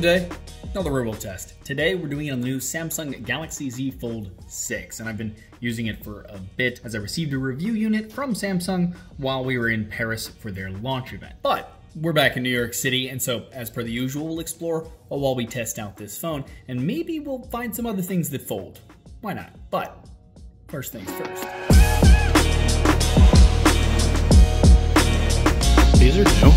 day, another robo test. Today we're doing it on the new Samsung Galaxy Z Fold 6, and I've been using it for a bit as I received a review unit from Samsung while we were in Paris for their launch event. But we're back in New York City, and so as per the usual, we'll explore while we test out this phone, and maybe we'll find some other things that fold. Why not? But first things first. These are new.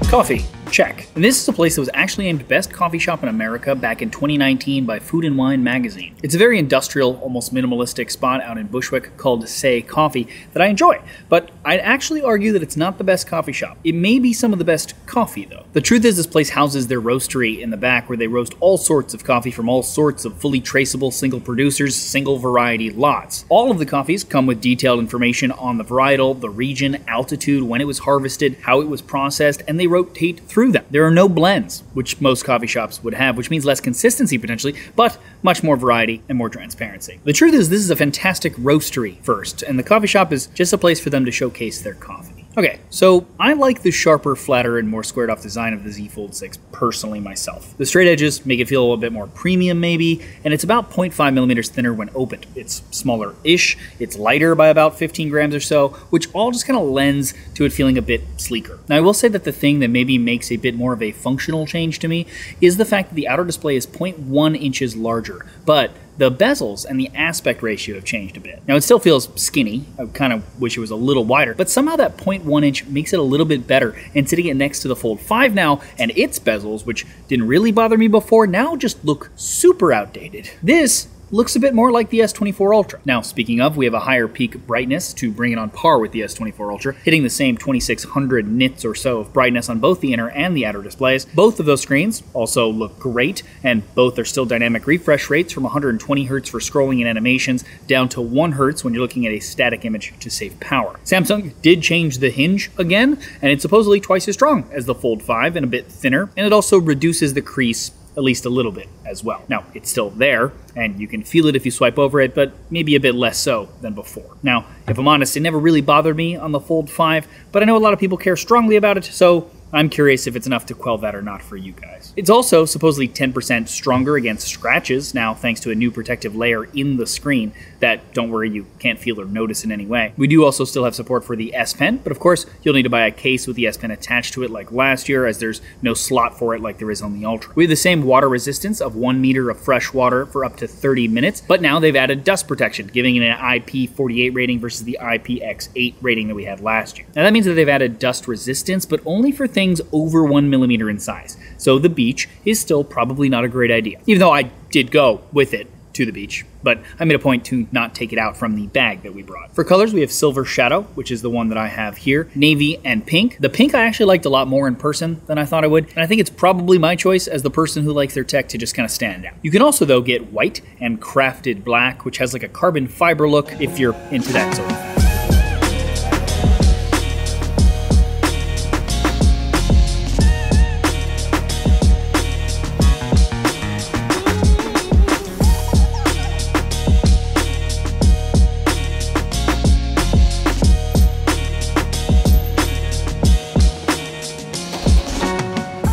Coffee, check. And this is a place that was actually named Best Coffee Shop in America back in 2019 by Food & Wine magazine. It's a very industrial, almost minimalistic spot out in Bushwick called Say Coffee that I enjoy, but I'd actually argue that it's not the best coffee shop. It may be some of the best coffee, though. The truth is this place houses their roastery in the back where they roast all sorts of coffee from all sorts of fully traceable single producers, single variety lots. All of the coffees come with detailed information on the varietal, the region, altitude, when it was harvested, how it was processed, and they rotate through them. There are no blends, which most coffee shops would have, which means less consistency potentially, but much more variety and more transparency. The truth is this is a fantastic roastery first, and the coffee shop is just a place for them to showcase their coffee. Okay, so I like the sharper, flatter, and more squared off design of the Z Fold 6 personally myself. The straight edges make it feel a little bit more premium maybe, and it's about 0.5 millimeters thinner when opened. It's smaller-ish, it's lighter by about 15 grams or so, which all just kind of lends to it feeling a bit sleeker. Now I will say that the thing that maybe makes a bit more of a functional change to me is the fact that the outer display is 0.1 inches larger, but the bezels and the aspect ratio have changed a bit. Now it still feels skinny, I kind of wish it was a little wider, but somehow that 0.1 inch makes it a little bit better, and sitting it next to the Fold 5 now, and its bezels, which didn't really bother me before, now just look super outdated. This looks a bit more like the S24 Ultra. Now, speaking of, we have a higher peak brightness to bring it on par with the S24 Ultra, hitting the same 2600 nits or so of brightness on both the inner and the outer displays. Both of those screens also look great, and both are still dynamic refresh rates from 120 Hz for scrolling and animations down to 1 Hz when you're looking at a static image to save power. Samsung did change the hinge again, and it's supposedly twice as strong as the Fold 5 and a bit thinner, and it also reduces the crease at least a little bit as well. Now, it's still there, and you can feel it if you swipe over it, but maybe a bit less so than before. Now, if I'm honest, it never really bothered me on the Fold 5, but I know a lot of people care strongly about it, so I'm curious if it's enough to quell that or not for you guys. It's also supposedly 10% stronger against scratches now, thanks to a new protective layer in the screen that, don't worry, you can't feel or notice in any way. We do also still have support for the S Pen, but of course, you'll need to buy a case with the S Pen attached to it like last year, as there's no slot for it like there is on the Ultra. We have the same water resistance of 1 meter of fresh water for up to 30 minutes, but now they've added dust protection, giving it an IP48 rating versus the IPX8 rating that we had last year. Now that means that they've added dust resistance, but only for things over 1 millimeter in size. So the beach is still probably not a great idea, even though I did go with it to the beach, but I made a point to not take it out from the bag that we brought. For colors, we have Silver Shadow, which is the one that I have here, Navy, and Pink. The pink I actually liked a lot more in person than I thought I would, and I think it's probably my choice as the person who likes their tech to just kind of stand out. You can also, though, get White and Crafted Black, which has like a carbon fiber look if you're into that sort of thing.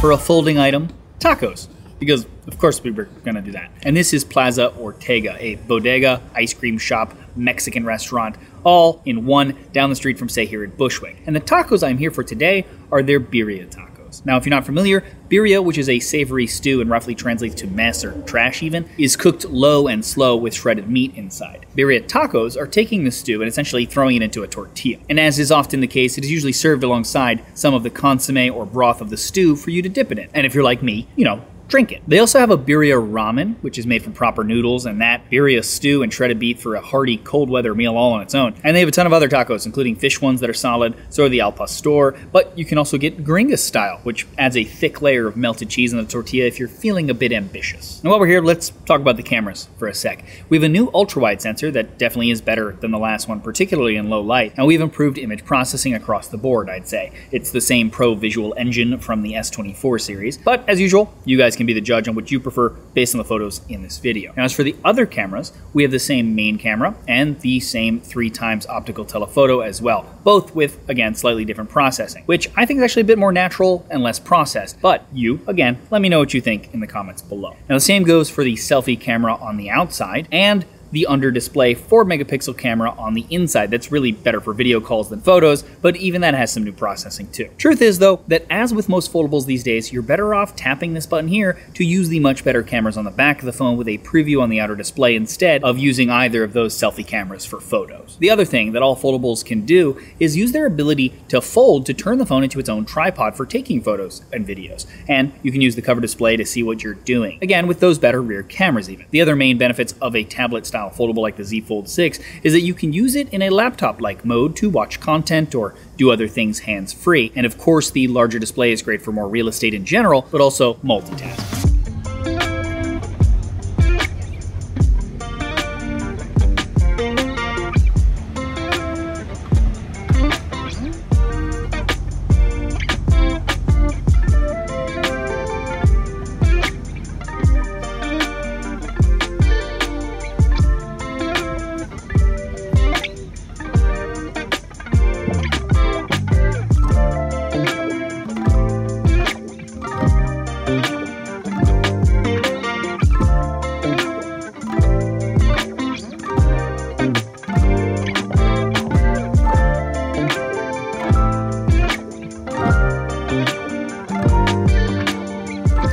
For a folding item, tacos, because of course we were gonna do that. And this is Plaza Ortega, a bodega, ice cream shop, Mexican restaurant, all in one down the street from Say here at Bushwick. And the tacos I'm here for today are their birria tacos. Now, if you're not familiar, birria, which is a savory stew and roughly translates to mess or trash even, is cooked low and slow with shredded meat inside. Birria tacos are taking the stew and essentially throwing it into a tortilla. And as is often the case, it is usually served alongside some of the consomme or broth of the stew for you to dip it in. And if you're like me, you know, drink it. They also have a birria ramen, which is made from proper noodles, and that birria stew and shredded beef for a hearty cold weather meal all on its own. And they have a ton of other tacos, including fish ones that are solid, so are the al pastor, but you can also get gringas style, which adds a thick layer of melted cheese on the tortilla if you're feeling a bit ambitious. And while we're here, let's talk about the cameras for a sec. We have a new ultra-wide sensor that definitely is better than the last one, particularly in low light, and we've improved image processing across the board, I'd say. It's the same Pro Visual Engine from the S24 series, but as usual, you guys can can be the judge on what you prefer based on the photos in this video. Now, as for the other cameras, we have the same main camera and the same 3x optical telephoto as well, both with, again, slightly different processing, which I think is actually a bit more natural and less processed. But you, again, let me know what you think in the comments below. Now, the same goes for the selfie camera on the outside and the under display 4-megapixel camera on the inside. That's really better for video calls than photos, but even that has some new processing too. Truth is though, that as with most foldables these days, you're better off tapping this button here to use the much better cameras on the back of the phone with a preview on the outer display instead of using either of those selfie cameras for photos. The other thing that all foldables can do is use their ability to fold to turn the phone into its own tripod for taking photos and videos. And you can use the cover display to see what you're doing. Again, with those better rear cameras even. The other main benefits of a tablet style foldable like the Z Fold 6 is that you can use it in a laptop-like mode to watch content or do other things hands-free. And of course, the larger display is great for more real estate in general, but also multitasking.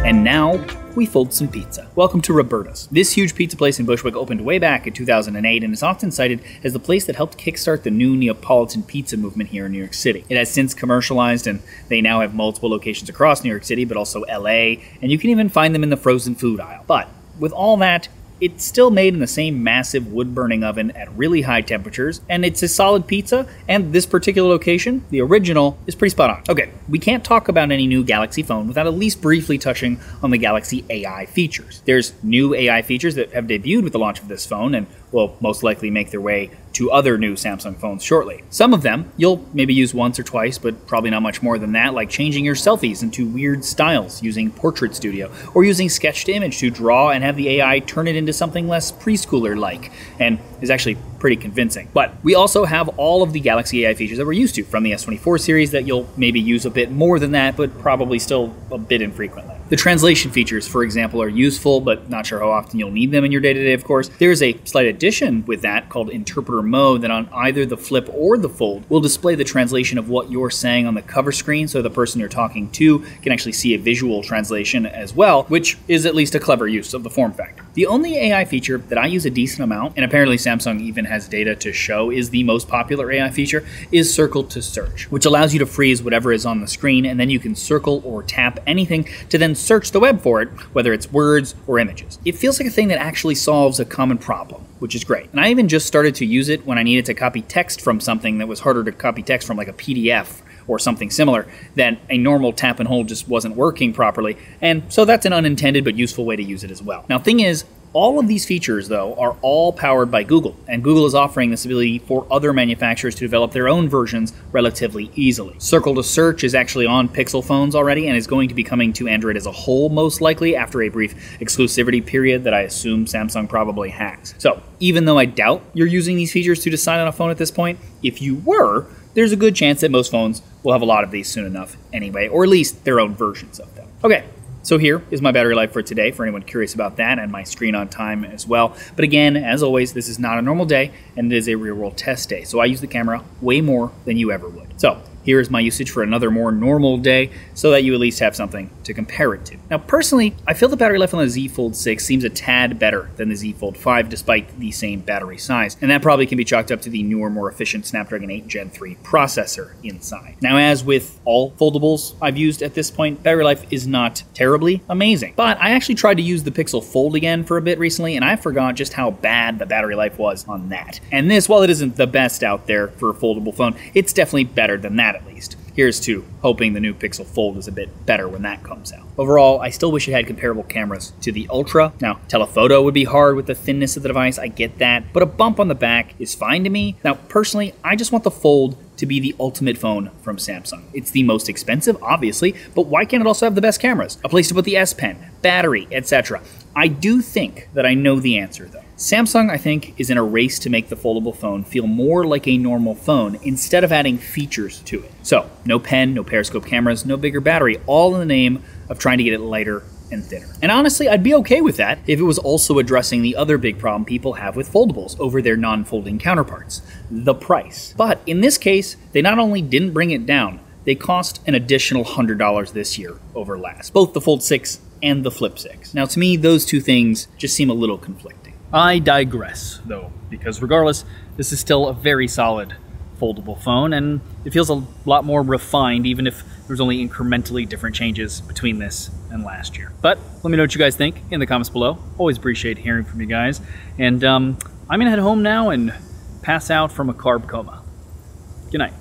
And now, we fold some pizza. Welcome to Roberta's. This huge pizza place in Bushwick opened way back in 2008 and is often cited as the place that helped kickstart the new Neapolitan pizza movement here in New York City. It has since commercialized and they now have multiple locations across New York City, but also LA, and you can even find them in the frozen food aisle. But with all that, it's still made in the same massive wood-burning oven at really high temperatures, and it's a solid pizza, and this particular location, the original, is pretty spot on. Okay, we can't talk about any new Galaxy phone without at least briefly touching on the Galaxy AI features. There's new AI features that have debuted with the launch of this phone, and will most likely make their way to other new Samsung phones shortly. Some of them you'll maybe use once or twice, but probably not much more than that, like changing your selfies into weird styles using Portrait Studio, or using Sketch to Image to draw and have the AI turn it into something less preschooler-like, and is actually pretty convincing. But we also have all of the Galaxy AI features that we're used to from the S24 series that you'll maybe use a bit more than that, but probably still a bit infrequently. The translation features, for example, are useful, but not sure how often you'll need them in your day-to-day, of course. There's a slight addition with that called Interpreter Mode that on either the Flip or the Fold will display the translation of what you're saying on the cover screen, so the person you're talking to can actually see a visual translation as well, which is at least a clever use of the form factor. The only AI feature that I use a decent amount, and apparently Samsung even has data to show is the most popular AI feature, is Circle to Search, which allows you to freeze whatever is on the screen, and then you can circle or tap anything to then search the web for it, whether it's words or images. It feels like a thing that actually solves a common problem, which is great. And I even just started to use it when I needed to copy text from something that was harder to copy text from, like a PDF or something similar, that a normal tap and hold just wasn't working properly. And so that's an unintended but useful way to use it as well. Now, thing is, all of these features, though, are all powered by Google, and Google is offering this ability for other manufacturers to develop their own versions relatively easily. Circle to Search is actually on Pixel phones already and is going to be coming to Android as a whole, most likely, after a brief exclusivity period that I assume Samsung probably has. So, even though I doubt you're using these features to decide on a phone at this point, if you were, there's a good chance that most phones will have a lot of these soon enough anyway, or at least their own versions of them. Okay. So here is my battery life for today, for anyone curious about that, and my screen on time as well. But again, as always, this is not a normal day, and it is a real-world test day, so I use the camera way more than you ever would. So here is my usage for another more normal day, so that you at least have something to compare it to. Now, personally, I feel the battery life on the Z Fold 6 seems a tad better than the Z Fold 5, despite the same battery size, and that probably can be chalked up to the newer, more efficient Snapdragon 8 Gen 3 processor inside. Now, as with all foldables I've used at this point, battery life is not terribly amazing. But I actually tried to use the Pixel Fold again for a bit recently, and I forgot just how bad the battery life was on that. And this, while it isn't the best out there for a foldable phone, it's definitely better than that at least. Here's to hoping the new Pixel Fold is a bit better when that comes out. Overall, I still wish it had comparable cameras to the Ultra. Now, telephoto would be hard with the thinness of the device, I get that, but a bump on the back is fine to me. Now, personally, I just want the Fold to be the ultimate phone from Samsung. It's the most expensive, obviously, but why can't it also have the best cameras? A place to put the S Pen, battery, etc. I do think that I know the answer, though. Samsung, I think, is in a race to make the foldable phone feel more like a normal phone instead of adding features to it. So, no pen, no periscope cameras, no bigger battery, all in the name of trying to get it lighter and thinner. And honestly, I'd be okay with that if it was also addressing the other big problem people have with foldables over their non-folding counterparts, the price. But in this case, they not only didn't bring it down, they cost an additional $100 this year over last, both the Fold 6 and the Flip 6. Now to me, those two things just seem a little conflicting. I digress, though, because regardless, this is still a very solid foldable phone, and it feels a lot more refined, even if there's only incrementally different changes between this and last year. But let me know what you guys think in the comments below. Always appreciate hearing from you guys. And I'm gonna head home now and pass out from a carb coma. Good night.